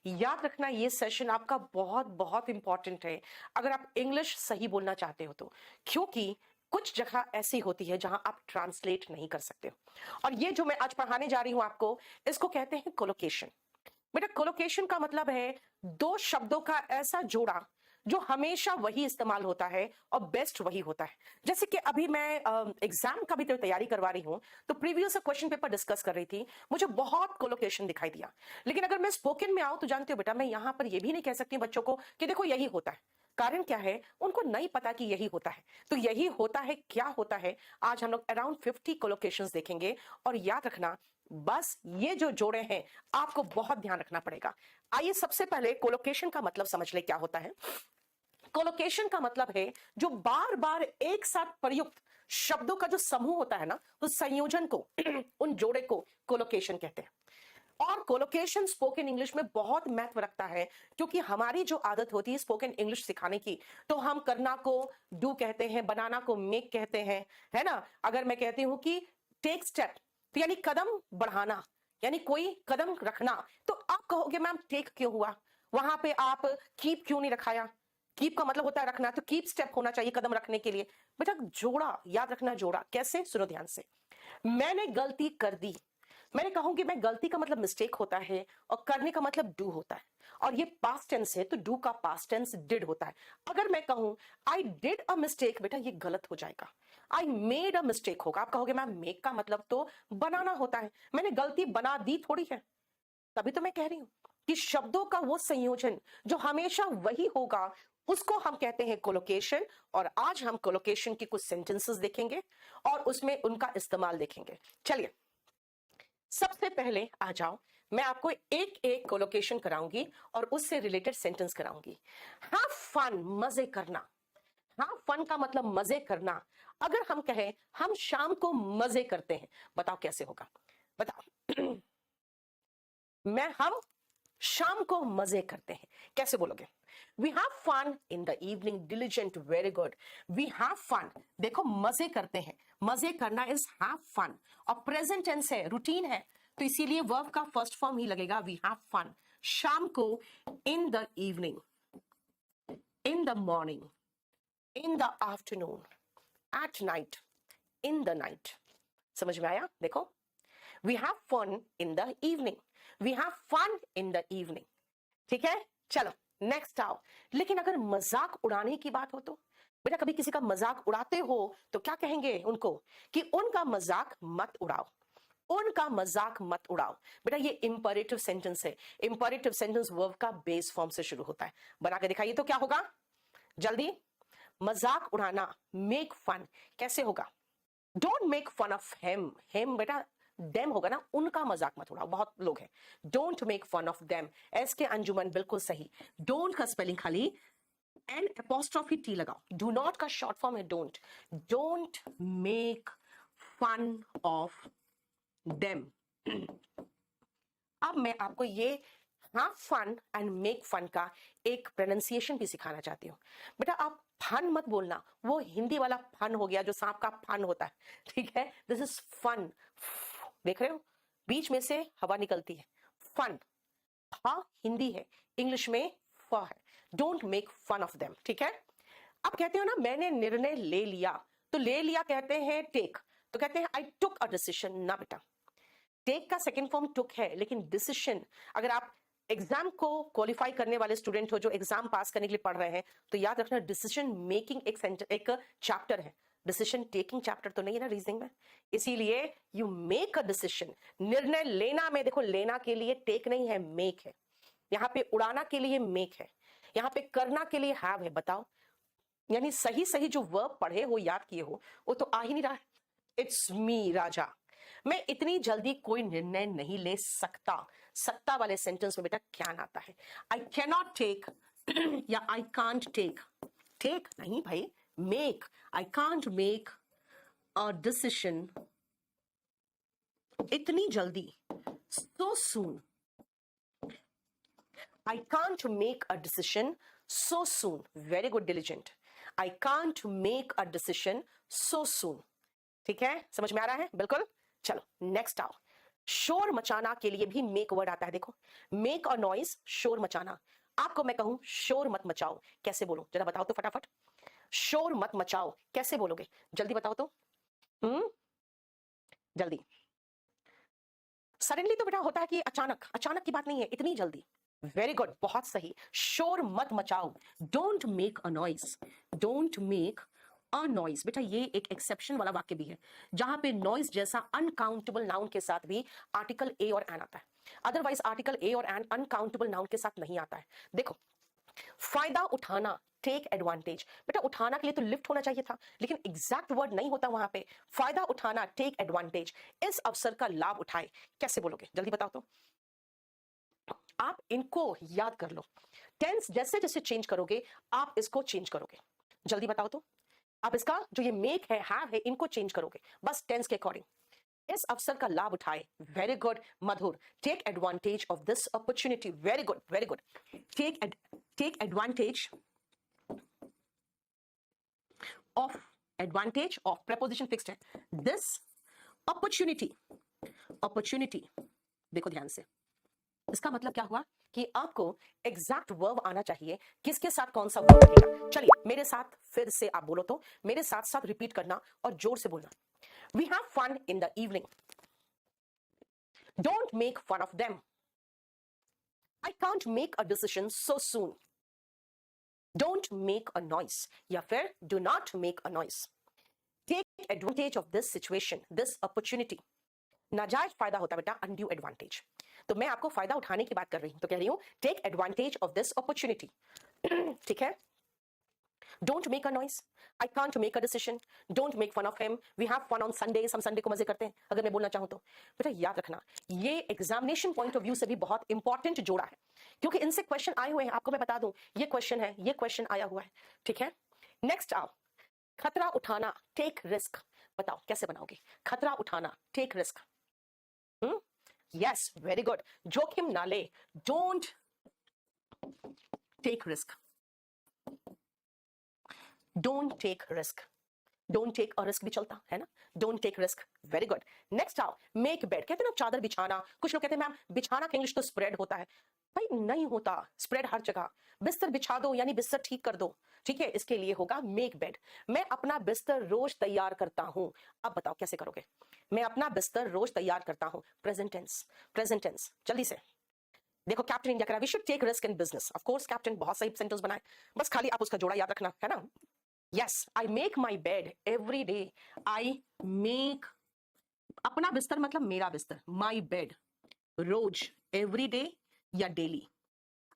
याद रखना ये सेशन आपका बहुत बहुत इंपॉर्टेंट है अगर आप इंग्लिश सही बोलना चाहते हो तो, क्योंकि कुछ जगह ऐसी होती है जहां आप ट्रांसलेट नहीं कर सकते हो। और ये जो मैं आज पढ़ाने जा रही हूं आपको, इसको कहते हैं कोलोकेशन। बेटा कोलोकेशन का मतलब है दो शब्दों का ऐसा जोड़ा जो हमेशा वही इस्तेमाल होता है और बेस्ट वही होता है। जैसे कि अभी मैं एग्जाम का भी तो तैयारी करवा रही हूं, तो प्रीवियस क्वेश्चन पेपर डिस्कस कर रही थी, मुझे बहुत कोलोकेशन दिखाई दिया। लेकिन अगर मैं स्पोकन में आऊं तो जानते हो बेटा, मैं यहां पर यह भी नहीं कह सकती बच्चों को कि देखो यही होता है। कारण क्या है, उनको नहीं पता कि यही होता है। तो यही होता है, क्या होता है, आज हम लोग अराउंड 50 कोलोकेशंस देखेंगे। और याद रखना, बस ये जो जोड़े हैं आपको बहुत ध्यान रखना पड़ेगा। आइए सबसे पहले कोलोकेशन का मतलब समझ ले क्या होता है। कोलोकेशन का मतलब है जो बार बार एक साथ प्रयुक्त शब्दों का जो समूह होता है ना, उस संयोजन को उन जोड़े को कोलोकेशन कहते हैं। और कोलोकेशन स्पोकन इंग्लिश में बहुत महत्व रखता है, क्योंकि हमारी जो आदत होती है स्पोकन इंग्लिश सिखाने की, तो हम करना को डू कहते हैं, बनाना को मेक कहते हैं, है ना। अगर मैं कहती हूं कि टेक स्टेप, तो यानी कदम बढ़ाना, यानी कोई कदम रखना, तो आप कहोगे मैम टेक क्यों हुआ, वहां पे आप कीप क्यों नहीं रखाया। कीप का मतलब होता है रखना, तो कीप स्टेप होना चाहिए कदम रखने के लिए। बेटा जोड़ा याद रखना, जोड़ा कैसे, सुनो ध्यान से। मैंने गलती कर दी, मैंने कहूंगी मैं गलती का मतलब मिस्टेक होता है और करने का मतलब डू होता है, और ये पास्ट टेंस है तो डू का पास्ट टेंस डिड होता है। अगर मैं कहूं आई डिड अ मिस्टेक, बेटा ये गलत हो जाएगा। आई मेड अ मिस्टेक होगा। आप कहोगे मैम मेक का मतलब तो बनाना होता है, मैंने गलती बना दी थोड़ी है। तभी तो मैं कह रही हूं कि शब्दों का वो संयोजन जो हमेशा वही होगा, उसको हम कहते हैं कोलोकेशन। और आज हम कोलोकेशन की कुछ सेंटेंसेस देखेंगे और उसमें उनका इस्तेमाल देखेंगे। चलिए सबसे पहले आ जाओ, मैं आपको एक एक कोलोकेशन कराऊंगी और उससे रिलेटेड सेंटेंस कराऊंगी। हाँ फन, मजे करना। हाँ फन का मतलब मजे करना। अगर हम कहें हम शाम को मजे करते हैं, बताओ कैसे होगा, बताओ। हम शाम को मजे करते हैं, कैसे बोलोगे। We have fun in the evening, diligent, very good. We have fun, देखो मजे करते हैं, मजे करना इज हैव फन, और प्रेजेंट टेंस है, रूटीन है, तो इसीलिए वर्ब का फर्स्ट फॉर्म ही लगेगा वी हैव फन। शाम को, in the evening, in the morning, in the afternoon, at night, in the night. समझ में आया। देखो we have fun in the evening, we have fun in the evening, ठीक है। चलो नेक्स्ट आओ। लेकिन अगर मजाक उड़ाने की बात हो तो, बेटा कभी किसी का मजाक उड़ाते हो तो क्या कहेंगे उनको, कि उनका मजाक मत उड़ाओ, उनका मजाक मत उड़ाओ। बेटा ये इंपरेटिव सेंटेंस है, इंपरेटिव सेंटेंस वर्ब का बेस फॉर्म से शुरू होता है। बना के दिखाइए तो क्या होगा जल्दी। मजाक उड़ाना, मेक फन, कैसे होगा। Don't make fun of him, him बेटा देम होगा ना, उनका मजाक मत उड़ाओ, बहुत लोग हैं। Don't make fun of them, S K Anjuman बिल्कुल सही। डोंट का स्पेलिंग खाली एन एपोस्ट्रोफी टी लगाओ, डू नॉट का शॉर्ट फॉर्म है don't. Don't make fun of them. अब मैं आपको ये have fun and make fun का एक प्रोनाउंसिएशन भी सिखाना चाहती हूँ। बेटा आप फन मत बोलना, वो हिंदी वाला फन हो गया जो सांप का फन होता है, ठीक है। दिस इज फन, देख रहे हो बीच में से हवा निकलती है, फन। हाँ हिंदी है, इंग्लिश में फ है। Don't make fun of them, ठीक है। अब कहते हो ना मैंने निर्णय ले लिया, तो ले लिया कहते हैं टेक, तो कहते हैं आई टुक अ डिसीजन। ना बेटा, टेक का सेकेंड फॉर्म टुक है, लेकिन डिसीजन, अगर आप एग्जाम को क्वालिफाई करने वाले स्टूडेंट हो जो एग्जाम पास करने के लिए पढ़ रहे हैं, तो याद रखना डिसीजन मेकिंग एक चैप्टर है, डिसीजन टेकिंग चैप्टर तो नहीं है ना रीजनिंग में। इसीलिए यू मेक अ डिसीजन, निर्णय लेना में देखो लेना के लिए टेक नहीं है, मेक है। यहां पे उड़ाना के लिए मेक है, यहां पे करना के लिए हैव है। बताओ, यानी सही सही जो वर्ब पढ़े हो, याद किए हो, वो तो आ ही नहीं रहा है। इट्स मी राजा, मैं इतनी जल्दी कोई निर्णय नहीं ले सकता। सत्ता वाले सेंटेंस में बेटा क्या आता है, आई कैन नॉट टेक या आई कांट टेक। टेक नहीं भाई, make. I can't make a decision इतनी जल्दी, so soon. I can't make a decision so soon, very good diligent. I can't make a decision so soon, ठीक है, समझ में आ रहा है बिल्कुल। चलो नेक्स्ट आओ। शोर मचाना के लिए भी मेक वर्ड आता है। देखो, मेक अ नॉइज, शोर मचाना। आपको मैं कहूं शोर मत मचाओ, कैसे बोलूं? जरा बताओ तो फटाफट। शोर मत मचाओ कैसे बोलोगे? जल्दी बताओ तो। जल्दी। सडनली तो बेटा होता है कि अचानक, अचानक की बात नहीं है, इतनी जल्दी। वेरी गुड, बहुत सही। शोर मत मचाओ, don't make a noise, don't make a noise. बेटा ये एक एक्सेप्शन वाला वाक्य भी है जहां पे नॉइज जैसा अनकाउंटेबल नाउन के साथ भी आर्टिकल ए और एन आता है। अदरवाइज आर्टिकल ए और एन अनकाउंटेबल नाउन के साथ नहीं आता है। देखो, फायदा उठाना, टेक एडवांटेज। बेटा उठाना के लिए तो लिफ्ट होना चाहिए था, लेकिन एग्जैक्ट वर्ड नहीं होता वहां पे। फायदा उठाना, टेक एडवांटेज, इस अवसर का लाभ उठाए, कैसे बोलोगे? जल्दी बताओ तो। आप इनको याद कर लो। टेंस जैसे जैसे चेंज करोगे आप इसको चेंज करोगे। जल्दी बताओ तो। आप इसका जो ये मेक है, हैव है, इनको चेंज करोगे बस टेंस के अकॉर्डिंग। इस अवसर का लाभ उठाए, very good Madhur. Take advantage of this opportunity, very good very good. Take advantage of, advantage of preposition fixed है। दिस अपॉर्चुनिटी, अपॉर्चुनिटी देखो ध्यान से, इसका मतलब क्या हुआ कि आपको एग्जैक्ट वर्ब आना चाहिए, किसके साथ कौन सा वर्ब लगेगा। चलिए मेरे साथ फिर से आप बोलो तो, मेरे साथ साथ रिपीट करना और जोर से बोलना। We have fun in the evening, don't make fun of them, I can't make a decision so soon, don't make a noise, या फिर do not make a noise. Take advantage of this situation, this opportunity. नाजायज फायदा होता है बेटा undue advantage. तो मैं आपको फायदा उठाने की बात कर रही हूं, तो कह रही हूं take advantage of this opportunity. ठीक है। Don't make a noise, I can't make a decision, don't make fun of him, we have fun on Sundays, हम संडे को मजे करते हैं, अगर मैं बोलना चाहूं तो। बेटा याद रखना, ये एग्जामिनेशन पॉइंट ऑफ व्यू से भी बहुत इंपॉर्टेंट जोड़ा है, क्योंकि इनसे क्वेश्चन आए हुए हैं। आपको मैं बता दूं, ये क्वेश्चन है, ये क्वेश्चन आया हुआ है। ठीक है। नेक्स्ट आओ, खतरा उठाना, टेक रिस्क। बताओ कैसे बनाओगे? खतरा उठाना, take risk. Yes, very good. जोखिम ना ले, don't take risk, don't take risk. Don't take a risk भी चलता है ना, don't take risk, very good. Next आओ, मेक बेड। कहते हैं ना चादर बिछाना, कुछ लोग कहते हैं मैम बिछाना का इंग्लिश तो स्प्रेड होता है। भाई नहीं होता स्प्रेड हर जगह। बिस्तर बिछा दो यानी बिस्तर ठीक कर दो, ठीक है, इसके लिए होगा मेक बेड। मैं अपना बिस्तर रोज तैयार करता हूं। अब बताओ कैसे करोगे? मैं अपना बिस्तर रोज तैयार करता हूं, प्रेजेंट टेंस, प्रेजेंट टेंस। जल्दी से देखो, कैप्टन इंडिया कह रहा है we should take risk in business. Of course captain बहुत सही सेंटेंस बनाए, बस खाली आप उसका जोड़ा याद रखना है ना। Yes, I make my bed every day, I make, अपना बिस्तर मतलब मेरा बिस्तर, माई बेड, रोज, एवरी डे या daily.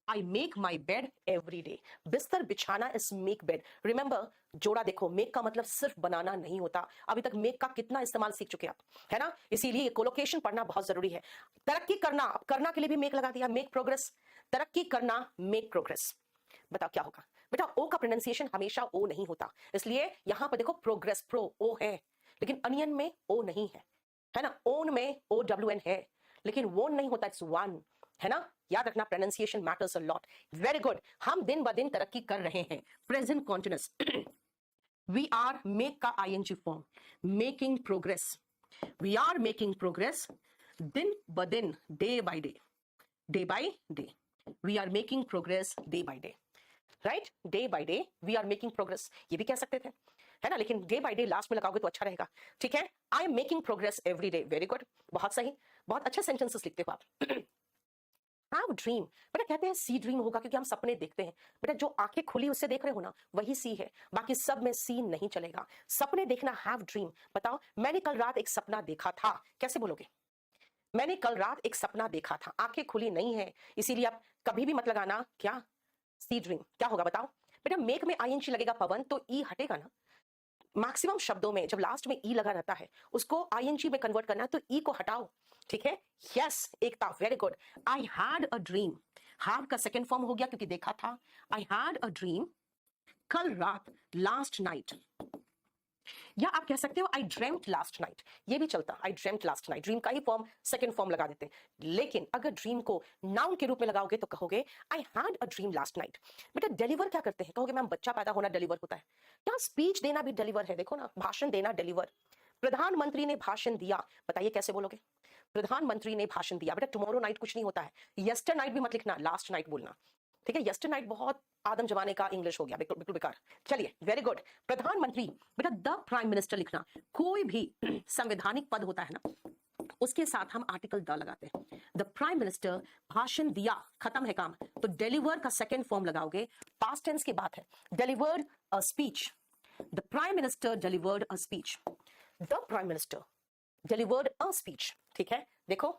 I make my bed every day. बिस्तर बिछाना इज मेक बेड। रिमेंबर, जोड़ा देखो, मेक का मतलब सिर्फ बनाना नहीं होता। अभी तक मेक का कितना इस्तेमाल सीख चुके आप, है ना। इसीलिए कोलोकेशन पढ़ना बहुत जरूरी है। तरक्की करना, करना के लिए भी मेक लगा दिया, मेक प्रोग्रेस। तरक्की करना, मेक प्रोग्रेस। बताओ क्या होगा? बेटा ओ का प्रोनाउंसिएशन हमेशा ओ नहीं होता, इसलिए यहां पर देखो प्रोग्रेस, प्रो ओ है, लेकिन अनियन में ओ नहीं है ना। ओन में ओ डब्ल्यू एन है, लेकिन वोन नहीं होता, इट्स वन, है ना। याद रखना, pronunciation matters a lot. Very good. हम दिन ब दिन तरक्की कर रहे हैं, present continuous. We are, make का ING form, making progress, we are making progress, दिन ब दिन, day by day, day by day, we are making progress day by day, right. Day by day we are making progress, ये भी कह सकते थे, है ना, लेकिन डे बाय डे लास्ट में लगाओगे तो अच्छा रहेगा। ठीक है। I am making progress every day, very good, बहुत सही, बहुत अच्छे सेंटेंसेस लिखते हो आप। हैव ड्रीम, बेटा कहते हैं सी ड्रीम होगा क्योंकि हम सपने देखते हैं। बेटा जो आंखें खुली उससे देख रहे हो ना, वही सी है, बाकी सब में सी नहीं चलेगा। सपने देखना, हैव ड्रीम। बताओ, मैंने कल रात एक सपना देखा था, कैसे बोलोगे? मैंने कल रात एक सपना देखा था, आंखें खुली नहीं है, इसीलिए आप कभी भी मत लगाना क्या, सी ड्रीम। क्या होगा बताओ? बेटा मेक में आईएनजी लगेगा पवन, तो ई हटेगा ना। मैक्सिमम शब्दों में जब लास्ट में ई लगा रहता है उसको आईएनजी में कन्वर्ट करना है, तो ई को हटाओ। ठीक है। Yes Ekta, very good. I had a dream, have का सेकेंड फॉर्म हो गया क्योंकि देखा था। आई हैड अ ड्रीम, कल रात, लास्ट नाइट, या आप कह सकते हो आई ड्रीम्ड लास्ट नाइट, ये भी चलता, आई ड्रीम्ड लास्ट नाइट, ड्रीम का ही फॉर्म सेकंड फॉर्म लगा देते हैं। लेकिन अगर ड्रीम को नाउन के रूप में लगाओगे तो कहोगे आई had a dream last night. बेटा डिलीवर क्या करते हैं? कहोगे मैम बच्चा पैदा होना डिलीवर होता है क्या? स्पीच देना भी डिलीवर है, देखो ना, भाषण देना डिलीवर। प्रधानमंत्री ने भाषण दिया, बताइए कैसे बोलोगे? प्रधानमंत्री ने भाषण दिया। बेटा टुमारो नाइट कुछ नहीं होता है, यस्टर नाइट भी मत लिखना, लास्ट नाइट बोलना, ठीक है। यस्टर नाइट बहुत आदम जमाने का इंग्लिश हो गया, बिल्कुल बिल्कुल बेकार। चलिए वेरी गुड। प्रधानमंत्री, बेटा द प्राइम मिनिस्टर लिखना। कोई भी संवैधानिक पद होता है ना, उसके साथ हम आर्टिकल द लगाते हैं। द प्राइम मिनिस्टर भाषण दिया, खत्म है काम, तो डिलीवर का सेकेंड फॉर्म लगाओगे, पास्ट टेंस की बात है। Delivered a speech, the prime minister delivered a speech, the prime minister delivered a speech, ठीक है। देखो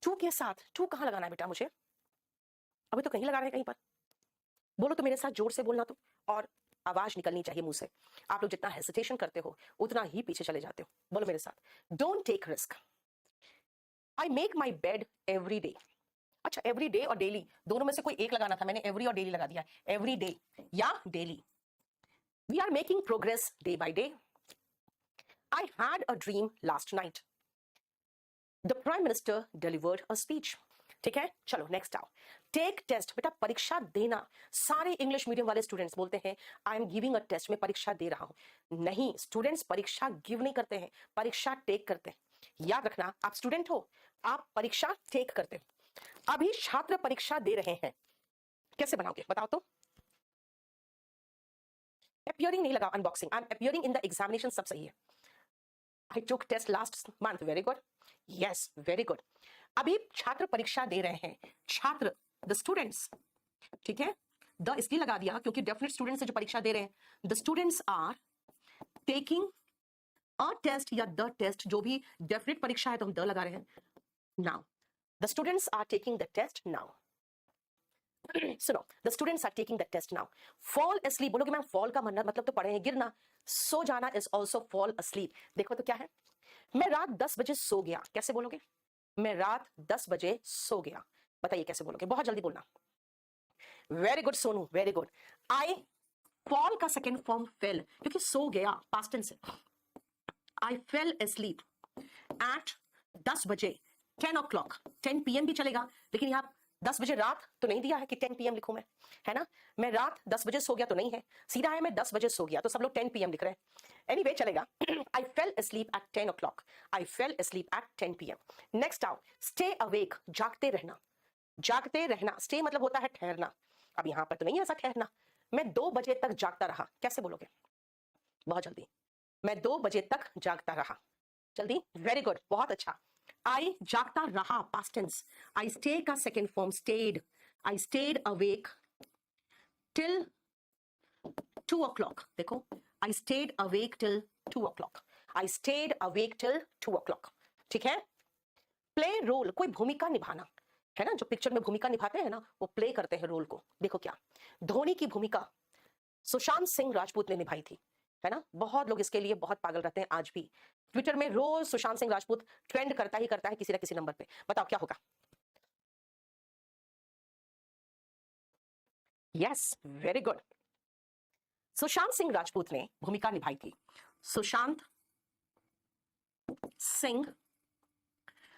टू के साथ, टू कहां लगाना है बेटा मुझे, अभी तो कहीं लगा रहे हैं कहीं पर, बोलो तो मेरे साथ जोर से बोलना, तो और आवाज निकलनी चाहिए मुंह से। आप लोग जितना हेसिटेशन करते हो उतना ही पीछे चले जाते हो। बोलो मेरे साथ, don't take risk. I make my bed every day. अच्छा एवरी डे और डेली दोनों में से कोई एक लगाना था, मैंने एवरी और डेली लगा दिया। एवरी डे या daily. We are making progress day by day. I had a dream last night. The prime minister delivered a speech, ठीक है। चलो नेक्स्ट आओ, टेक टेस्ट। बेटा परीक्षा देना, सारे इंग्लिश मीडियम वाले स्टूडेंट्स बोलते हैं I am giving a test, मैं परीक्षा दे रहा हूं। नहीं, स्टूडेंट्स परीक्षा गिव नहीं करते हैं, परीक्षा टेक करते हैं। याद रखना, आप स्टूडेंट हो, आप परीक्षा टेक करते हो। अभी छात्र परीक्षा दे रहे हैं, कैसे बनाओगे बताओ तो। अपियरिंग नहीं लगा, unboxing. I am appearing in the examination, सब सही है। I took test last month, very good, yes very good. अभी छात्र परीक्षा दे रहे हैं, छात्र द स्टूडेंट्स, ठीक है। द इसलिए लगा दिया क्योंकि डेफिनेट स्टूडेंट्स से जो परीक्षा दे रहे हैं। The students are taking a test या द टेस्ट, जो भी डेफिनेट परीक्षा है तो हम द लगा रहे हैं। Now the students are taking the test now. सुनो, the students are taking the test now. Fall asleep, बोलोगे मैम फॉल का मतलब तो पढ़े हैं गिरना, सो जाना इज ऑल्सो फॉल asleep। देखो तो क्या है, मैं रात 10 बजे सो गया, कैसे बोलोगे, मैं रात 10 बजे सो गया, बताइए कैसे बोलोगे, बहुत जल्दी बोलना। Very good Sonu, very good. I fall का सेकेंड फॉर्म फेल, क्योंकि सो गया पास्ट टेंस है। आई फेल asleep एट 10 बजे, 10 o'clock, 10 PM भी चलेगा, लेकिन यहाँ 10 बजे रात तो नहीं दिया है कि 10 PM लिखूं मैं, है ना। मैं रात 10 बजे सो गया तो नहीं है, सीधा है मैं 10 बजे सो गया, तो सब लोग 10 PM लिख रहे हैं। एनीवे चलेगा। I fell asleep at 10 o'clock, I fell asleep at 10 PM। Next आओ, स्टे अवेक, जागते रहना, जागते रहना। स्टे मतलब होता है ठहरना, अब यहां पर तो नहीं है ऐसा ठहरना। मैं 2 बजे तक जागता रहा, कैसे बोलोगे, बहुत जल्दी। मैं 2 बजे तक जागता रहा, जल्दी, वेरी गुड, बहुत अच्छा। आई जागता रहा पास्ट टेंस, आई स्टे का second form stayed, I stayed awake till 2 o'clock। देखो, I stayed awake till 2 o'clock, I stayed awake till 2 o'clock, ठीक है। प्ले रोल, कोई भूमिका निभाना, है ना, जो पिक्चर में भूमिका निभाते हैं ना, वो प्ले करते हैं रोल को। देखो क्या, धोनी की भूमिका सुशांत सिंह राजपूत ने निभाई थी, है ना। बहुत लोग इसके लिए बहुत पागल रहते हैं आज भी, ट्विटर में रोज सुशांत सिंह राजपूत ट्रेंड करता ही करता है किसी ना किसी नंबर पे। बताओ क्या होगा। Yes very good, Sushant Singh Rajput ने भूमिका निभाई थी। सुशांत सिंह,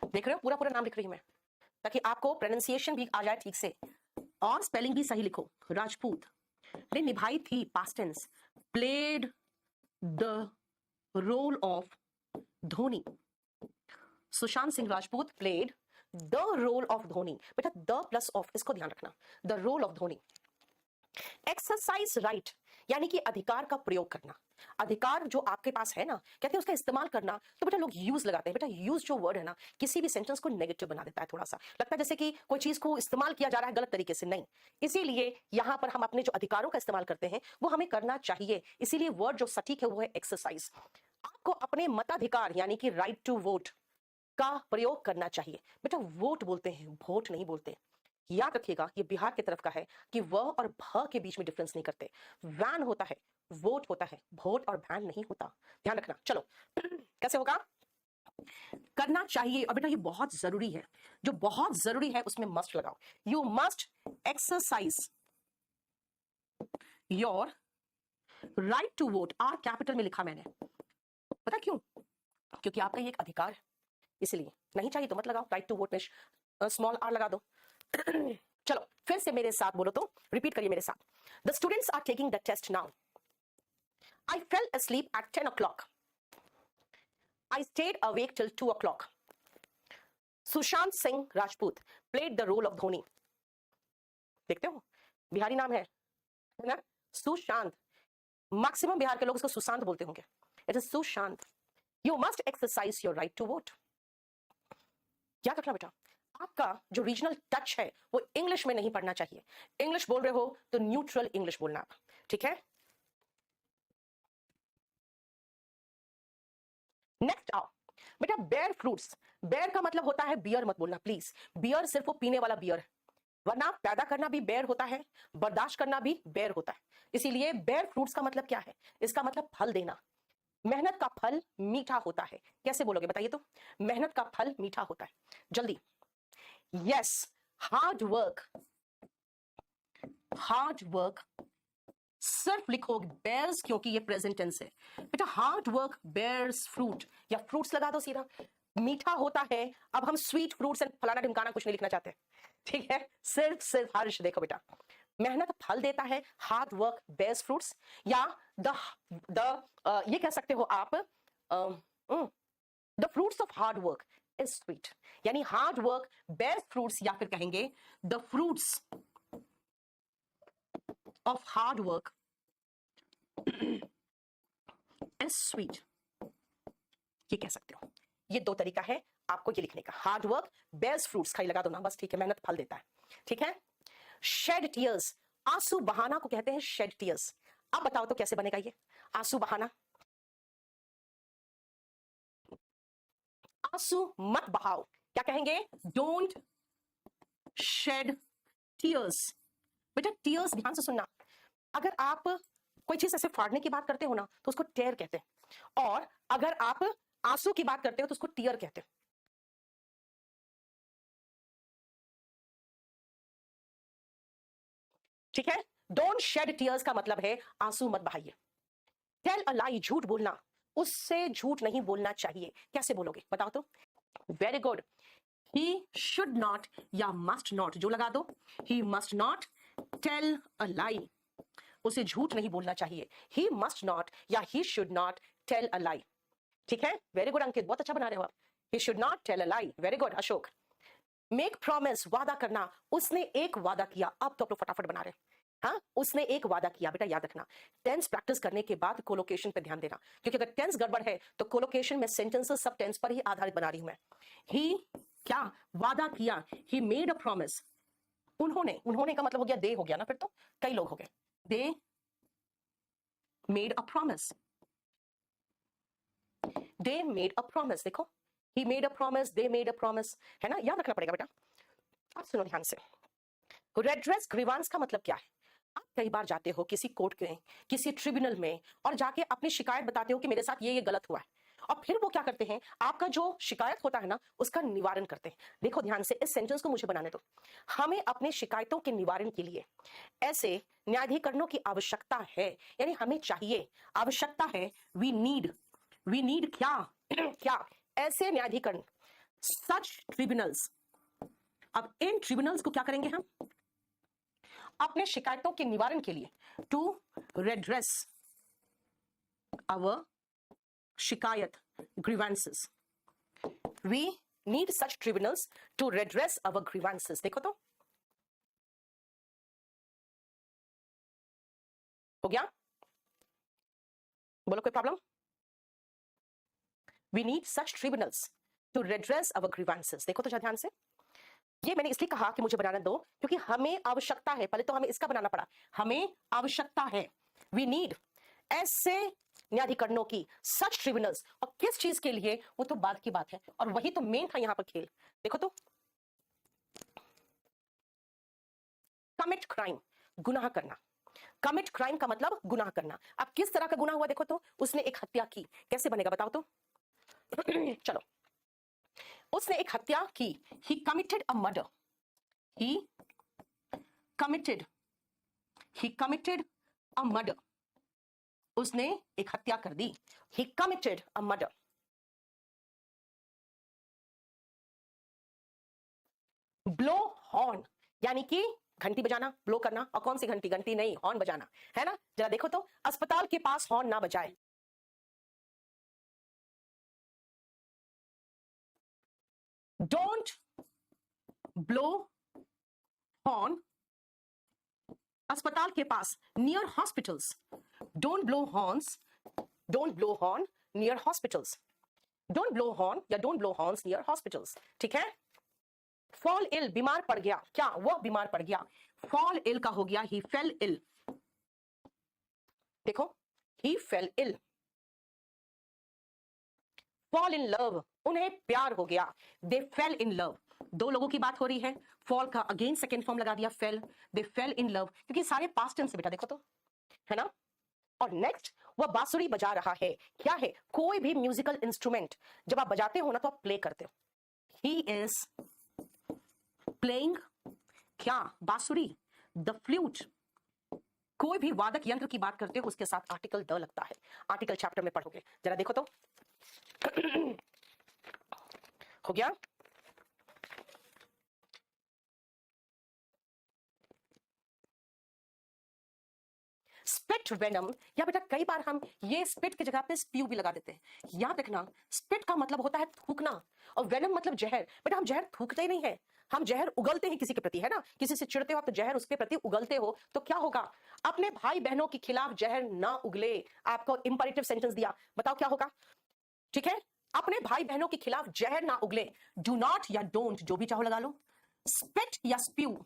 देख रहे हो पूरा पूरा नाम लिख रही हूं मैं, ताकि आपको प्रोनाउंसिएशन भी आ जाए ठीक से और स्पेलिंग भी सही लिखो। राजपूत ने निभाई थी past tense, played the role of Dhoni. Sushant Singh Rajput played the role of Dhoni. बेटा द प्लस ऑफ, इसको ध्यान रखना, the role of Dhoni. Exercise right, यानी कि अधिकार का प्रयोग करना। अधिकार जो आपके पास है ना, कहते हैं उसका इस्तेमाल करना, तो बेटा लोग यूज लगाते हैं। बेटा यूज जो वर्ड है ना, किसी भी सेंटेंस को नेगेटिव बना देता है, थोड़ा सा लगता है जैसे कि कोई चीज को इस्तेमाल किया जा रहा है गलत तरीके से, नहीं। इसीलिए यहां पर हम अपने जो अधिकारों का इस्तेमाल करते हैं वो हमें करना चाहिए, इसीलिए वर्ड जो सटीक है वो है एक्सरसाइज। आपको अपने मताधिकार यानी कि राइट टू वोट का प्रयोग करना चाहिए। बेटा वोट बोलते हैं, वोट नहीं बोलते। याद रखिएगा, ये बिहार की तरफ का है कि व और भ के बीच में डिफरेंस नहीं करते। वैन होता है, वोट होता है, वोट और वैन नहीं होता, ध्यान रखना। चलो कैसे होगा, करना चाहिए। और बेटा ये बहुत जरूरी है, जो बहुत जरूरी है उसमें मस्ट लगाओ। You must exercise your right to vote, R capital में लिखा मैंने, पता क्यों, क्योंकि आपका ये एक अधिकार है, इसलिए। नहीं चाहिए तो मत लगाओ, राइट टू वोट में स्मॉल आर लगा दो। चलो फिर से मेरे साथ बोलो तो, रिपीट करिए मेरे साथ। The students are taking the test now. I fell asleep at 10 o'clock. I stayed awake till 2 o'clock. Sushant Singh Rajput played the role of Dhoni. देखते हो, बिहारी नाम है ना, सुशांत. मैक्सिमम बिहार के लोग इसको सुशांत बोलते होंगे. It is Sushant. You must exercise your right to vote. याद रखना बेटा, आपका जो रीजनल टच है वो इंग्लिश में नहीं पढ़ना चाहिए. इंग्लिश बोल रहे हो तो न्यूट्रल इंग्लिश बोलना आप, ठीक है. नेक्स्ट आओ बेटा, बेयर फ्रूट्स. बेयर का मतलब होता है बियर मत बोलना प्लीज. बियर सिर्फ वो पीने वाला बियर है, वरना पैदा करना भी बेयर होता है, बर्दाश्त करना भी बेयर होता है. इसीलिए बेयर फ्रूट्स का मतलब क्या है? इसका मतलब फल देना. मेहनत का फल मीठा होता है. कैसे बोलोगे बताइए तो? मेहनत का फल मीठा होता है. जल्दी. Yes, hard work. Hard work सिर्फ लिखो बेयर्स क्योंकि ये प्रेजेंट टेंस है. बेटा हार्ड वर्क बेयर्स फ्रूट, या फ्रूट्स लगा दो सीधा. मीठा होता है. अब हम स्वीट फ्रूट्स एंड फलाना ढिमकाना कुछ नहीं लिखना चाहते, ठीक है. सिर्फ हर्ष. देखो बेटा, मेहनत फल देता है. हार्ड वर्क बेयर्स फ्रूट्स, या ये कह सकते हो आप the fruits of hard work is sweet. यानी हार्ड वर्क बेयर्स फ्रूट्स, या फिर कहेंगे the fruits of hard work is sweet. ये कह सकते हो. ये दो तरीका है आपको ये लिखने का. हार्ड वर्क बेयर्स फ्रूट्स खाली लगा दो ना बस, ठीक है. मेहनत फल देता है, ठीक है. शेड टीयर्स, आंसू बहाना को कहते हैं शेड टीयर्स. अब बताओ तो कैसे बनेगा ये आंसू बहाना? आंसू मत बहाओ. क्या कहेंगे? Don't shed tears. बेटा टीयर्स ध्यान से सुनना. अगर आप कोई चीज ऐसे फाड़ने की बात करते हो ना तो उसको टेयर कहते हैं, और अगर आप आंसू की बात करते हो तो उसको टीयर कहते हैं. ठीक है. डोंट शेड टीयर्स का मतलब है आंसू मत बहाइए. टेल अ लाई, झूठ बोलना. उससे झूठ नहीं बोलना चाहिए. कैसे बोलोगे बताओ तो? Very good. He should not या मस्ट नॉट जो लगा दो. He must not tell a lie. उसे झूठ नहीं बोलना चाहिए. ही मस्ट नॉट या he should not tell a lie. ठीक है. वेरी गुड अंकित, बहुत अच्छा बना रहे हो आप. He should not tell a lie. Very good Ashok. Make promise, वादा करना. उसने एक वादा किया. अब तो आप लोग फटाफट बना रहे हैं. हाँ, उसने एक वादा किया. बेटा याद रखना, टेंस प्रैक्टिस करने के बाद कोलोकेशन पे ध्यान देना, क्योंकि अगर टेंस गड़बड़ है तो कोलोकेशन में सेंटेंसेस सब टेंस पर ही आधारित बना रही हूं मैं. ही क्या वादा किया? ही मेड अ प्रॉमिस. उन्होंने का मतलब हो गया दे हो गया ना, फिर तो कई लोग हो गए. They made a promise. They made a promise. देखो, he made a promise, they made a promise, है ना. याद रखना पड़ेगा बेटा. अब सुनो ध्यान से. रेड्रेस ग्रीवांस का मतलब क्या है? आप कई बार जाते हो किसी कोर्ट में, किसी ट्रिब्यूनल में, और जाके अपनी शिकायत बताते हो कि मेरे साथ ये गलत हुआ है, और फिर वो क्या करते हैं, आपका जो शिकायत होता है ना उसका निवारण करते हैं. देखो ध्यान से, इस सेंटेंस को मुझे बनाने दो. हमें अपने शिकायतों के निवारण के लिए ऐसे न्यायाधिकरणों की आवश्यकता है. यानी हमें चाहिए, आवश्यकता है. वी नीड क्या क्या? ऐसे न्यायाधिकरण, सच ट्रिब्यूनल्स. अब इन ट्रिब्यूनल्स को क्या करेंगे हम? अपने शिकायतों के निवारण के लिए, टू रेड्रेस आवर शिकायत, grievances. We need such tribunals to redress our grievances. देखो तो हो गया. बोलो कोई problem? We need such tribunals to redress our grievances. देखो तो जरा ध्यान से. ये मैंने इसलिए कहा कि मुझे बनाना दो क्योंकि हमें आवश्यकता है. पहले तो हमें इसका बनाना पड़ा. हमें आवश्यकता है, वी नीड, ऐसे न्यायाधिकरणों की, सच ट्रिब्यूनल्स. और किस चीज के लिए वो तो बाद की बात है, और वही तो मेन था यहां पर खेल. देखो तो, कमिट क्राइम, गुनाह करना. कमिट क्राइम का मतलब गुनाह करना. अब किस तरह का गुनाह हुआ? देखो तो, उसने एक हत्या की. कैसे बनेगा बताओ तो? चलो, उसने एक हत्या की. He committed a murder. He committed a murder. उसने एक हत्या कर दी. He committed a murder. Blow horn, यानी कि घंटी बजाना, ब्लो करना. और कौन सी घंटी? घंटी नहीं, हॉर्न बजाना, है ना. जरा देखो तो, अस्पताल के पास हॉर्न ना बजाए. डोंट ब्लो हॉर्न अस्पताल के पास, near hospitals, don't blow horns, don't blow horn near hospitals, don't blow horn या don't blow horns near hospitals, ठीक है। फॉल इल, बीमार पड़ गया, क्या वो बीमार पड़ गया, फॉल इल का हो गया ही फेल इल, देखो he fell ill. Fall in love, उन्हें प्यार हो गया, दे फेल इन लव, दो लोगों की बात हो रही है, फॉल का अगेन सेकेंड फॉर्म लगा दिया fail, they fail in love, क्योंकि सारे पास्ट टेंस बेटा देखो तो, है ना। और नेक्स्ट वह बांसुरी बजा रहा है, क्या है, कोई भी म्यूजिकल इंस्ट्रूमेंट जब आप बजाते हो ना तो आप प्ले करते हो, ही इज प्लेइंग क्या, बांसुरी, द फ्लूट, कोई भी वादक यंत्र की बात करते हो उसके साथ आर्टिकल द लगता है, आर्टिकल चैप्टर में पढ़ोगे, जरा देखो तो हो गया। स्पिट वेनम, या बेटा कई बार हम ये स्पिट की जगह पे स्प्यू भी लगा देते हैं, याद रखना स्पिट का मतलब होता है थूकना और वेनम मतलब जहर, बेटा हम जहर थूकते ही नहीं है, हम जहर उगलते हैं किसी के प्रति, है ना, किसी से चिढ़ते हो आप तो जहर उसके प्रति उगलते हो, तो क्या होगा, अपने भाई बहनों के खिलाफ जहर ना उगले, आपको इंपरेटिव सेंटेंस दिया, बताओ क्या होगा, ठीक है, अपने भाई बहनों के खिलाफ जहर ना उगले, डू नॉट या डोंट जो भी चाहो लगा लो, स्पिट या स्प्यू,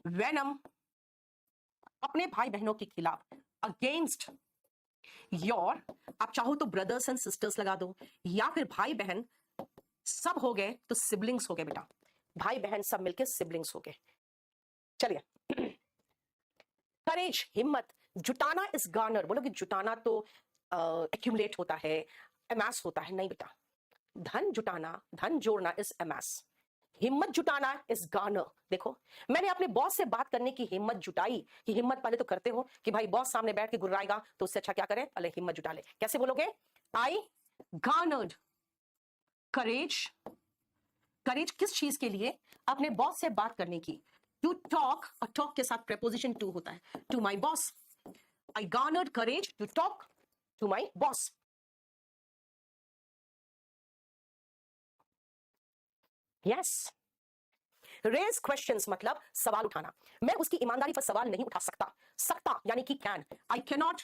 वेनम अपने भाई बहनों के खिलाफ, अगेंस्ट योर, आप चाहो तो ब्रदर्स एंड सिस्टर्स लगा दो, या फिर भाई बहन सब हो गए तो सिबलिंग्स हो गए बेटा, भाई बहन सब मिलके सिबलिंग्स हो गए। चलिए करेज, हिम्मत, जुटाना इज गार्नर, बोलोगे जुटाना तो एक्यूमुलेट होता है, एमास होता है, नहीं बेटा, धन जुटाना, धन जोड़ना इज एमास, हिम्मत जुटाना इज गार्नर। देखो मैंने अपने बॉस से बात करने की हिम्मत जुटाई, कि हिम्मत पहले तो करते हो कि भाई बॉस सामने बैठ के गुर्राएगा तो उससे अच्छा क्या करे, पहले हिम्मत जुटा ले, कैसे बोलोगे, आई गार्नर्ड करेज, करेज किस चीज के लिए, अपने बॉस से बात करने की, टू टॉक, और टॉक के साथ प्रेपोजिशन टू होता है, to my boss, I garnered courage to talk to my boss. Yes, raise questions मतलब सवाल उठाना, मैं उसकी ईमानदारी पर सवाल नहीं उठा सकता, सकता यानी कि can, I can not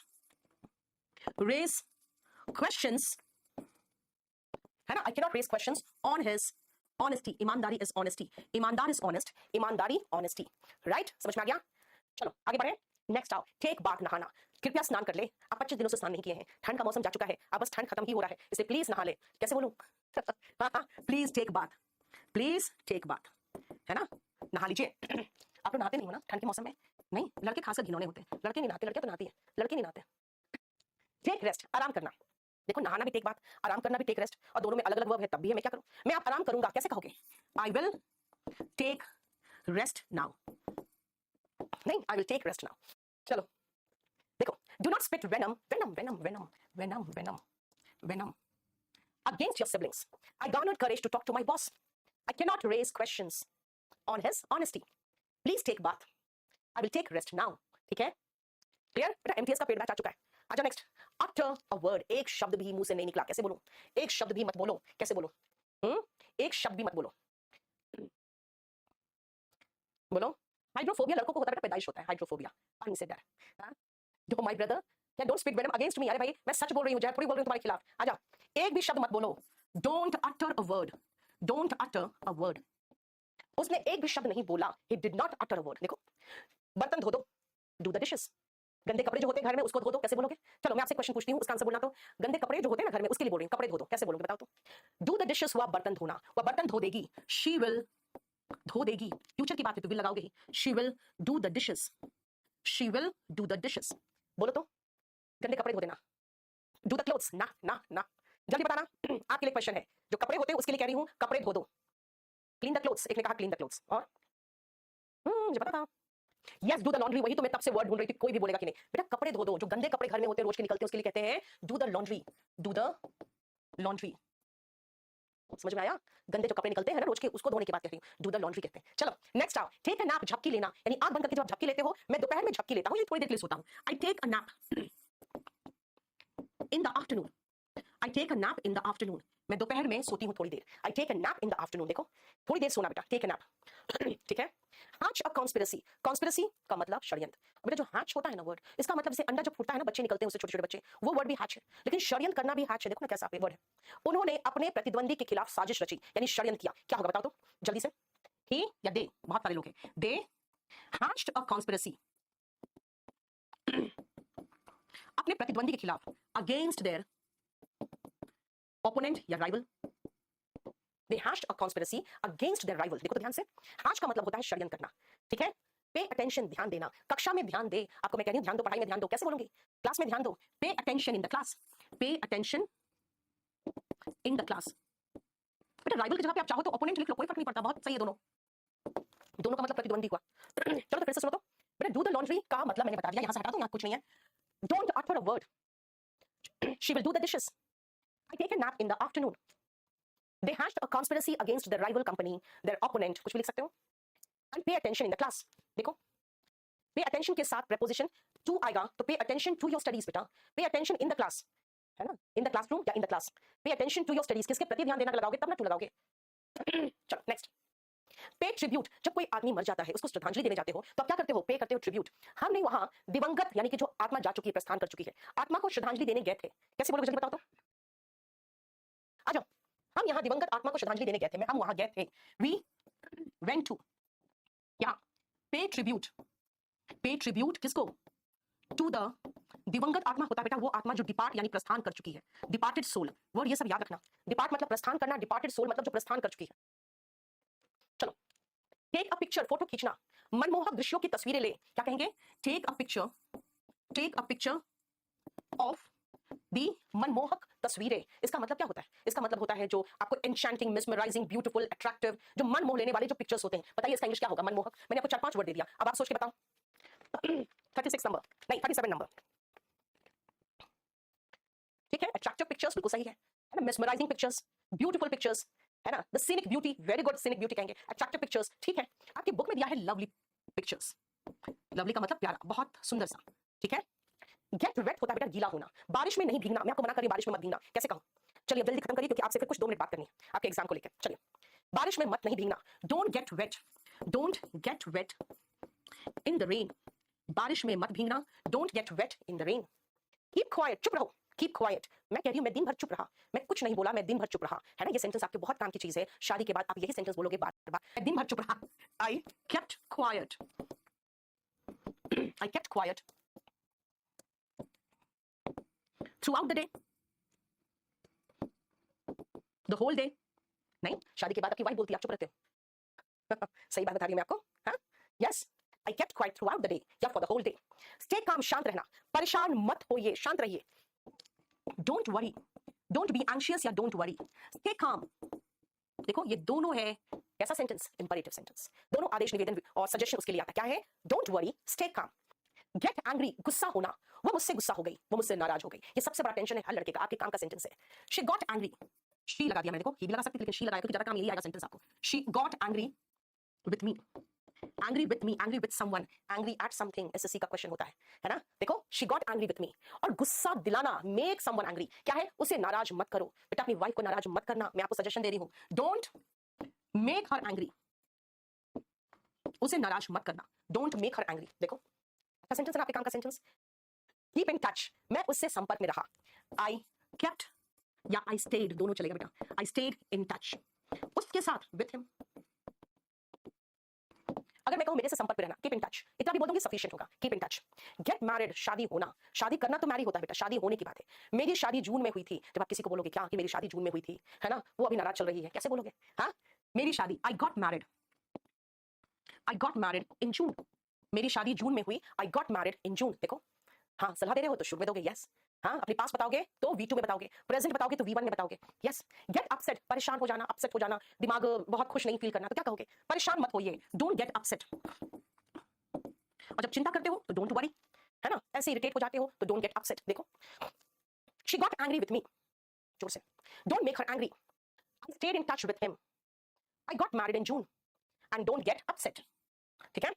raise questions, है ना, I can not raise questions on his honesty, ईमानदारी इज ऑनेस्टी, ईमानदार इज ऑनेस्ट, ईमानदारी ऑनेस्टी, राइट, समझ में आ गया। चलो आगे बढ़े, नेक्स्ट आओ, टेक बाथ, नहाना, कृपया स्नान कर ले, आप 25 दिनों से स्नान नहीं किए हैं, ठंड का मौसम जा चुका है, अब बस ठंड खत्म ही हो रहा है, इसलिए प्लीज नहा ले, कैसे बोलूं please take bath, please take bath, है ना, नहा लीजिए आप तो नहाते नहीं हो ना ठंड के मौसम में, नहीं, लड़के खासकर घिनौने होते हैं, लड़के नहीं नहाते, लड़के तो नहाती है, लड़के नहीं नहाते। टेक रेस्ट, आराम करना, देखो नहाना भी टेक बात, आराम करना भी टेक रेस्ट, और दोनों में अलग अलग वर्ब है, तब भी है, मैं क्या करूं, मैं आप आराम करूंगा कैसे कहोगे, I will take rest now, नहीं I will take rest now. चलो देखो, do not spit venom, venom venom venom venom venom venom against your siblings, I garnered courage to talk to my boss, I cannot raise questions on his honesty, please take bath, I will take rest now, ठीक है, clear बेटा, MTS का पेड़ batch आ चुका है, आ जाओ next, utter a word, एक शब्द भी मुंह से नहीं निकला, कैसे बोलूं, एक शब्द भी मत बोलो, कैसे बोलो, एक शब्द भी मत बोलो, बोलो, हाइड्रोफोबिया लड़कों को होता है बेटा, पैदाइश होता है हाइड्रोफोबिया, पानी से डर, जो माय ब्रदर, क्या don't speak venom against me, अरे भाई मैं सच बोल रही हूं, जहर थोड़ी बोल रही हूं तुम्हारे खिलाफ, आ जा, एक भी शब्द मत बोलो, don't utter a word, don't utter a word, उसने एक भी शब्द नहीं बोला, he did not utter a word. देखो बर्तन धो दो, डू द डिशेस, गंदे कपड़े जो होते हैं घर में उसको धो दो, कैसे बोलोगे, चलो मैं आपसे क्वेश्चन पूछती हूँ उसका आंसर बोलना, तो गंदे कपड़े जो होते हैं ना घर में उसके लिए बोल रही हूँ, कपड़े धो दो, कैसे बोलोगे बताओ तो, डू द डिशेस हुआ बर्तन धोना, वह बर्तन धो देगी, शी विल धो देगी, फ्यूचर की बात है तो विल लगाओगे ही, she will do the dishes, she will do the dishes, बोलो तो, गंदे कपड़े धो देना, डू द क्लोथ्स, ना ना ना, जल्दी बताना आपके लिए क्वेश्चन है, जो कपड़े होते हैं उसके लिए कह रही हूं, कपड़े धो दो, क्लीन द क्लोथ्स, एक ने कहा क्लीन द क्लोथ्स, और मुझे पता था, यस डू द लॉन्ड्री, वही तो मैं तब से वर्ड ढूंढ रही थी, कोई भी बोलेगा कि नहीं, बेटा कपड़े धो दो, जो गंदे कपड़े घर में होते हैं रोज के निकलते हैं उसके लिए कहते हैं do the laundry, do the laundry, समझ में आया, गंदे जो कपड़े निकलते हैं ना रोज के उसको धोने की बात कर रही हूं, डू द लॉन्ड्री कहते हैं। चलो नेक्स्ट आओ, टेक अ नैप, झपकी लेना, यानी आंख बंद करके जब आप झपकी लेते हो, मैं दोपहर में झपकी लेता हूं, ये थोड़ी देर के लिए सोता हूं, I take a nap in the afternoon, I take a nap in the afternoon, मैं दोपहर में सोती हूँ थोड़ी देर। I take a nap in the afternoon. देखो थोड़ी देर सोना बेटा, टेक अ नैप। ठीक है। हैच अ कॉन्स्पिरेसी, कॉन्स्पिरेसी का मतलब षड्यंत्र। बेटा जो हैच होता है ना वर्ड, इसका मतलब जैसे अंडा जब फूटता है ना, बच्चे निकलते हैं उससे, छोटे छोटे बच्चे, वो वर्ड भी हैच है। लेकिन षड्यंत्र करना भी हैच है। देखो ना कैसा वर्ड है। उन्होंने अपने प्रतिद्वंदी के खिलाफ साजिश रची, यानी षड्यंत्र किया। क्या होगा बताओ तो जल्दी से। ही या दे, बहुत सारे लोग हैं। दे हैच्ड अ कॉन्स्पिरेसी, अपने प्रतिद्वंदी के खिलाफ, अगेंस्ट देयर ओपोनेंट या rival. They hatched a conspiracy against their rival. देखो तो ध्यान से, हैच का मतलब होता है षड्यंत्र करना। ठीक है। पे अटेंशन, ध्यान देना। कक्षा में ध्यान दे, आपको मैं कह रही हूं ध्यान दो, पढ़ाई में ध्यान दो। कैसे बोलूंगी? क्लास में ध्यान दो। Pay attention in the class, pay attention in the class. बेटा राइवल की जगह पे आप चाहो तो ओपोनेंट लिख लो, कोई फर्क नहीं पड़ता, बहुत सही है दोनों। दोनों का मतलब प्रतिद्वंदी हुआ। चलो तो फिर से सुनो तो। बेटा डू द लॉन्ड्री का मतलब मैंने बता दिया, यहां से हटा दो, यहां कुछ नहीं है। Don't utter a word, she will do the dishes. I take a nap in the afternoon. They hatched a conspiracy against the rival company, their opponent, कुछ भी लिख सकते हो। And pay attention in the class. देखो pay attention के साथ preposition to आएगा तो पे अटेंशन टू योर स्टडीज बेटा। Pay attention in the class, है ना, इन द क्लासरूम या in the class. Pay attention to your studies, किसके प्रति ध्यान देना लगाओगे तब ना टू लगाओगे। चलो नेक्स्ट। पे ट्रिब्यूट, जब कोई आदमी मर जाता है उसको श्रद्धांजलि देने जाते हो तो आप क्या करते हो? पे करते हो ट्रिब्यूट। हम नहीं, वहां दिवंगत यानी कि जो आत्मा जा चुकी है, प्रस्थान कर चुकी है, आत्मा को श्रद्धांजलि देने गए थे। कैसे बोलोगे जल्दी बताओ तो। आ जाओ। हम यहाँ दिवंगत आत्मा को श्रद्धांजलि देने गए थे, हम वहां गए थे। वी वेंट टू, या पे ट्रिब्यूट। पे ट्रिब्यूट किसको? टू द दिवंगत आत्मा होता है बेटा वो आत्मा जो डिपार्ट यानी प्रस्थान कर चुकी है। डिपार्टेड सोल, वर्ड ये सब याद रखना। डिपार्ट मतलब प्रस्थान करना, डिपार्टेड सोल मतलब जो प्रस्थान कर चुकी है। चलो टेक अ पिक्चर, फोटो खींचना। मनमोहक दृश्यों की तस्वीरें ले, क्या कहेंगे? Take a picture, take a picture of the मनमोहक तस्वीरें। इसका मतलब क्या होता है? इसका मतलब होता है जो आपको एन्चेंटिंग, मिसमराइजिंग, ब्यूटीफुल, अट्रैक्टिव, जो मन मोह लेने वाले जो पिक्चर्स होते हैं। बताइए इसका इंग्लिश क्या होगा? मनमोहक। मैंने आपको 4-5 वर्ड दे दिया, अब आप सोच के बताओ। 36 नंबर, नहीं 37 नंबर। ठीक है। अट्रैक्टिव पिक्चर्स बिल्कुल सही है ना। मिसमराइजिंग पिक्चर्स, ब्यूटीफुल पिक्चर्स, है ना। The scenic beauty, very good, scenic beauty कहेंगे। अट्रैक्टिव पिक्चर्स, ठीक है। आपकी बुक में दिया है लवली पिक्चर्स। लवली का मतलब प्यारा, बहुत सुंदर सा। ठीक है। गेट वेट होता है बेटा गीला होना। बारिश में नहीं भीगना, मैं आपको मना करी बारिश में मत भीगना। कैसे कहूं? चलिए जल्दी खत्म करिए क्योंकि आपसे फिर कुछ 2 मिनट बात करनी है आपके एग्जाम को लेकर। चलिए बारिश में मत नहीं भीगना। Don't get wet, don't get wet in the rain. बारिश में मत भीगना, don't get wet in the rain. Keep quiet, चुप रहो। कीप क्वाइट, मैं कह रही हूं मैं दिन भर चुप रहा, मैं कुछ नहीं बोला, मैं दिन भर चुप रहा, है ना। ये सेंटेंस आपके बहुत काम की चीज है। शादी के बाद आप यही सेंटेंस बोलोगे बार बार, मैं दिन भर चुप रहा। I kept quiet, I kept quiet throughout the day, the whole day. नहीं, शादी के बाद आपकी वाइफ बोलती है आप चुप रहते हो। सही बात बता रही हूं मैं आपको। हाँ yes, I kept quiet throughout the day या for the whole day. Stay calm, शांत रहना। परेशान मत होइए, शांत रहिए। Don't worry, don't be anxious या डोंट वरी। Stay calm. देखो ये दोनों है कैसा सेंटेंस? Imperative sentence. दोनों आदेश, निवेदन और सजेशन उसके लिए आता है। क्या है? डोंट वरी, स्टे काम। गेट एंग्री, गुस्सा होना। वो मुझसे गुस्सा हो गई, वो मुझसे नाराज हो गई। ये सबसे बड़ा टेंशन है हर लड़के का। आपके काम का सेंटेंस है। शी गॉट एंग्री, शी लगा दिया मैंने, देखो ही भी लगा सकती लेकिन शी लगाया क्योंकि ज्यादा काम यही आएगा सेंटेंस आपको। She got angry with me, angry with me, angry with someone, angry at something, SSC का क्वेश्चन होता है ना। देखो she got angry with me. और गुस्सा दिलाना, मेक समवन एंग्री, क्या है? उसे नाराज मत करो। बेटा अपनी वाइफ को नाराज मत करना, मैं आपको सजेशन दे रही हूं। डोंट मेक हर एंग्री, उसे नाराज मत करना। Don't make her angry. देखो अच्छा सेंटेंस है ना आपके काम का सेंटेंस। कीप इन टच, मैं उससे संपर्क में रहा। आई केप्ट या आई स्टेड, दोनों चलेगा बेटा। आई स्टेड इन टच, उसके साथ, विथ हिम। अगर मैं कहूं मेरे से संपर्क में रहना, कीप इन टच, इतना भी बोल दूंगी सफिशिएंट होगा। Keep in touch. Get married, शादी होना। शादी करना तो मैरी होता है बेटा, शादी होने की बात है। मेरी शादी जून में हुई थी। जब आप किसी को बोलोगे क्या कि मेरी शादी जून में हुई थी, है ना, वो अभी नाराज चल रही है, कैसे बोलोगे? हाँ मेरी शादी, I got married, I got married in June. मेरी शादी जून में हुई, आई गॉट मैरिड इन जून। देखो हाँ सलाह दे रहे हो तो शुरू में दोगे यस। हाँ अपनी पास बताओगे तो V2 में बताओगे, प्रेजेंट बताओगे तो V1 में बताओगे यस। गेट अपसेट, परेशान हो जाना, अपसेट हो जाना, दिमाग बहुत खुश नहीं फील करना, तो क्या कहोगे? परेशान मत होइए, डोंट गेट अपसेट। और जब चिंता करते हो तो डोंट वरी, है ना। ऐसे इरिटेट हो जाते हो तो डोंट गेट अपसेट। देखो she got angry with me, जोर से, don't make her angry. I stayed in touch with him, I got married in June, and don't get upset. ठीक है।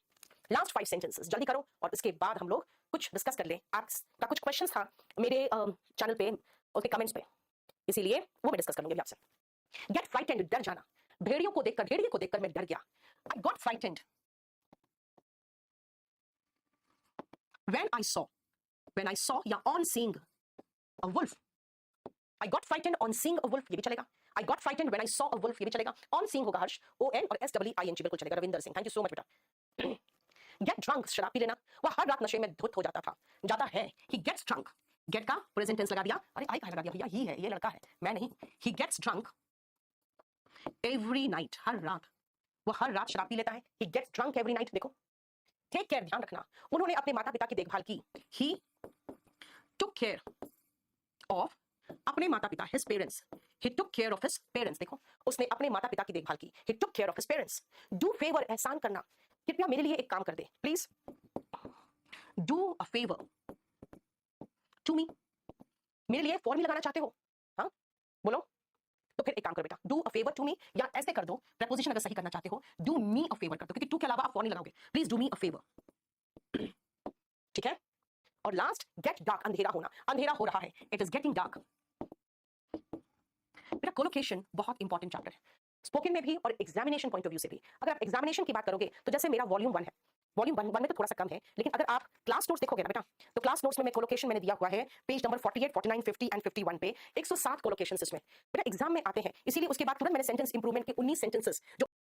लास्ट 5 सेंटेंसेस जल्दी करो और इसके बाद हम लोग कुछ डिस्कस कर ले। आपका कुछ क्वेश्चन था मेरे चैनल पे, उसके कमेंट्स पे, इसीलिए वो मैं डिस्कस करूंगी अभी आपसे। गेट फ्राइटेंड, डर जाना। भेड़िए को देखकर मैं डर गया। I got frightened when I saw या on seeing a wolf। I got frightened on seeing a wolf, ये भी चलेगा। I got frightened when I saw a wolf, ये भी चलेगा। On seeing होगा हर्ष, ON और SWING बिल्कुल चलेगा। Ravinder Singh, thank you so much बेटा। Get drunk, शराब पी लेना। वह हर रात नशे में धुत हो जाता है। He gets drunk, get का प्रेजेंट टेंस लगा दिया। अरे आई कहाँ लगा दिया भैया, ही है, ये लड़का है, मैं नहीं। He gets drunk every night, हर रात। वो हर रात शराब पी लेता है। He gets drunk every night। देखो, टेक केयर, ध्यान रखना। उन्होंने अपने माता पिता की देखभाल की। He took care of अपने माता पिता, his parents। He took care of his parents। देखो, उसने अपने माता पिता की देखभाल की। He took care of his parents। Do favor, एहसान करना। कृपया मेरे लिए एक काम कर दे, please. Do a favor to me। मेरे लिए फॉर मी लगाना चाहते हो? हाँ, बोलो। तो फिर एक काम करो बेटा, do a favour to me, या ऐसे कर दो, प्रपोजिशन अगर सही करना चाहते हो, डू मी अ फेवर कर दो, क्योंकि टू के अलावा आप फॉर नहीं लगाओगे। Please do me a favour. ठीक है। और लास्ट, गेट डार्क, अंधेरा होना। अंधेरा हो रहा है, इट इज गेटिंग डार्क। बेटा कोलोकेशन बहुत इंपॉर्टेंट चैप्टर है, स्पोकन में भी और एग्जामिनेशन पॉइंट ऑफ व्यू से भी। अगर आप एग्जामिनेशन की बात करोगे तो जैसे मेरा वॉल्यूम 1 है, वॉल्यूम 1 में तो थोड़ा सा कम है, लेकिन अगर आप क्लास नोट्स देखोगे ना बेटा, तो क्लास नोट्स में मैं कोलोकेशन मैंने दिया हुआ है पेज नंबर 48, 49, 50 एंड 51 पे 107 कोलोकेशन इसमें बेटा एग्जाम में आते हैं। इसीलिए उसके बाद तुरंत मैंने सेंटेंस इंप्रूवमेंट के 19 सेंटेंसेस जो